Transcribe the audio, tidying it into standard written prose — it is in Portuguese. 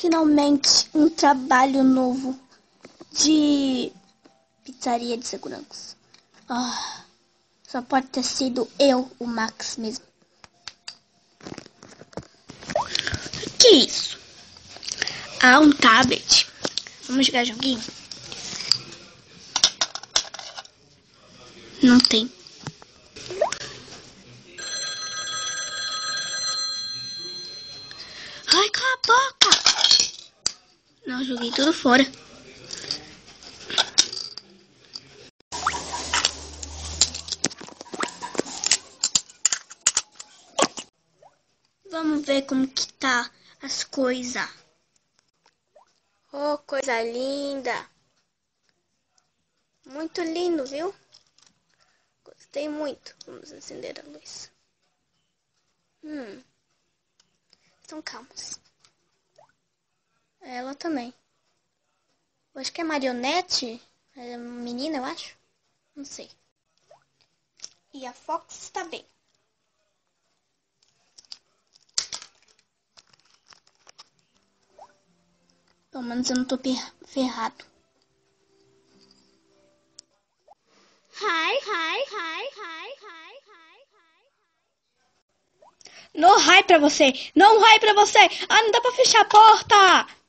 Finalmente, um trabalho novo de pizzaria de segurança. Só pode ter sido eu, o Max mesmo. Que isso? Um tablet. Vamos jogar joguinho? Não tem. Ai, cala a boca! Não, joguei tudo fora. Vamos ver como que tá as coisas. Oh, coisa linda. Muito lindo, viu? Gostei muito. Vamos acender a luz. Estão calmos. Ela também. Eu acho que é marionete. É menina, eu acho. Não sei. E a Fox está bem. Pelo menos eu não tô ferrado. No hi pra você! Não hi pra você! Não dá pra fechar a porta!